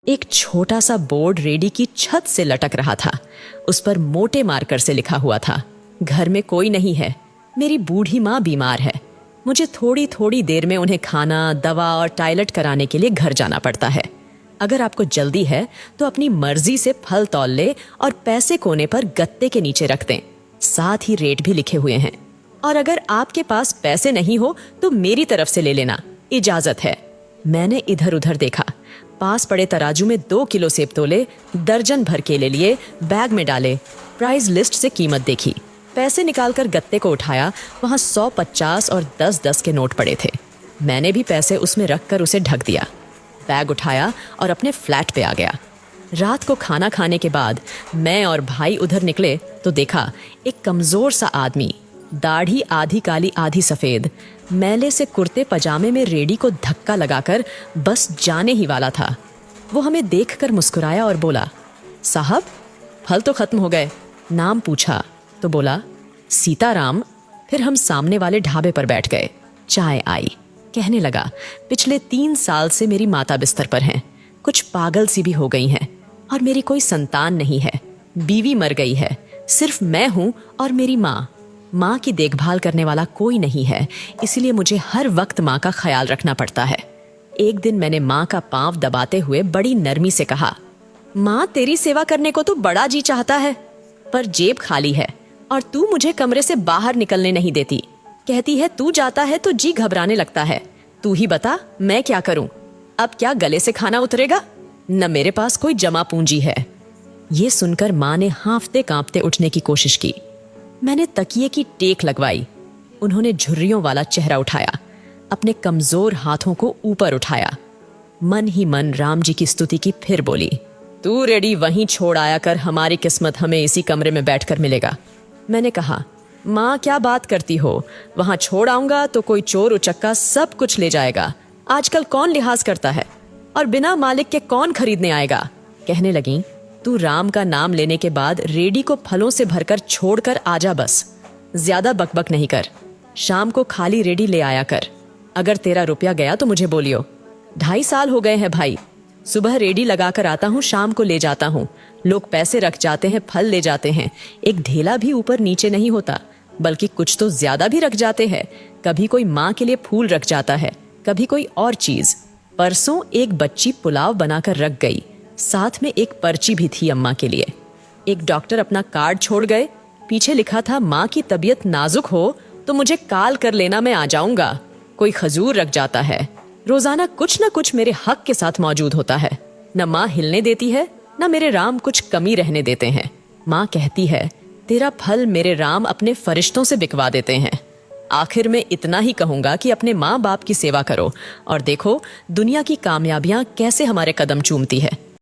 एक छोटा सा बोर्ड रेडी की छत से लटक रहा था। उस पर मोटे मार्कर से लिखा हुआ था, घर में कोई नहीं है, मेरी बूढ़ी माँ बीमार है, मुझे थोड़ी थोड़ी देर में उन्हें खाना, दवा और टॉयलेट कराने के लिए घर जाना पड़ता है। अगर आपको जल्दी है तो अपनी मर्जी से फल तौल ले और पैसे कोने पर गत्ते के नीचे रख दें। साथ ही रेट भी लिखे हुए हैं। और अगर आपके पास पैसे नहीं हो तो मेरी तरफ से ले लेना, इजाजत है। मैंने इधर उधर देखा, पास पड़े तराजू में 2 किलो सेब तोले, दर्जन भर केले लिए, बैग में डाले, प्राइस लिस्ट से कीमत देखी, पैसे निकालकर गत्ते को उठाया। वहां 100, 50 और 10-10 के नोट पड़े थे। मैंने भी पैसे उसमें रखकर उसे ढक दिया, बैग उठाया और अपने फ्लैट पे आ गया। रात को खाना खाने के बाद मैं और भाई उधर निकले तो देखा एक कमजोर सा आदमी, दाढ़ी आधी काली आधी सफेद, मैले से कुर्ते पजामे में रेडी को धक्का लगाकर बस जाने ही वाला था। वो हमें देखकर मुस्कुराया और बोला, साहब फल तो खत्म हो गए। नाम पूछा तो बोला, सीताराम। फिर हम सामने वाले ढाबे पर बैठ गए। चाय आई। कहने लगा, पिछले 3 साल से मेरी माता बिस्तर पर हैं, कुछ पागल सी भी हो गई हैं और मेरी कोई संतान नहीं है। बीवी मर गई है, सिर्फ मैं हूँ और मेरी माँ। माँ की देखभाल करने वाला कोई नहीं है, इसलिए मुझे हर वक्त माँ का ख्याल रखना पड़ता है। एक दिन मैंने माँ का पांव दबाते हुए बड़ी नरमी से कहा, माँ तेरी सेवा करने को तो बड़ा जी चाहता है, पर जेब खाली है और तू मुझे कमरे से बाहर निकलने नहीं देती। कहती है तू जाता है तो जी घबराने लगता है। तू ही बता मैं क्या करूं? अब क्या गले से खाना उतरेगा? न मेरे पास कोई जमा पूंजी है। ये सुनकर माँ ने हांफते कांपते उठने की कोशिश की। मैंने तकिए की टेक लगवाई। उन्होंने झुर्रियों वाला चेहरा उठाया, अपने कमजोर हाथों को ऊपर उठाया, मन ही मन राम जी की स्तुति की, फिर बोली, तू रेडी वहीं छोड़ आया कर, हमारी किस्मत हमें इसी कमरे में बैठकर मिलेगा। मैंने कहा, माँ क्या बात करती हो, वहां छोड़ आऊंगा तो कोई चोर उचक्का सब कुछ ले जाएगा। आजकल कौन लिहाज करता है और बिना मालिक के कौन खरीदने आएगा। कहने लगी, तू राम का नाम लेने के बाद रेडी को फलों से भरकर छोड़कर आजा, बस ज्यादा बकबक नहीं कर। शाम को खाली रेडी ले आया कर। अगर तेरा रुपया गया तो मुझे बोलियो। 2.5 साल हो गए हैं भाई, सुबह रेडी लगाकर आता हूँ, शाम को ले जाता हूँ। लोग पैसे रख जाते हैं, फल ले जाते हैं, एक ढेला भी ऊपर नीचे नहीं होता, बल्कि कुछ तो ज्यादा भी रख जाते हैं। कभी कोई माँ के लिए फूल रख जाता है, कभी कोई और चीज। परसों एक बच्ची पुलाव बनाकर रख गई, साथ में एक पर्ची भी थी अम्मा के लिए। एक डॉक्टर अपना कार्ड छोड़ गए, पीछे लिखा था, माँ की तबीयत नाजुक हो तो मुझे कॉल कर लेना, मैं आ जाऊंगा। कोई खजूर रख जाता है। रोजाना कुछ न कुछ मेरे हक के साथ मौजूद होता है। न माँ हिलने देती है, न मेरे राम कुछ कमी रहने देते हैं। माँ कहती है, तेरा फल मेरे राम अपने फरिश्तों से बिकवा देते हैं। आखिर में इतना ही कहूंगा कि अपने माँ बाप की सेवा करो और देखो दुनिया की कामयाबियां कैसे हमारे कदम चूमती है।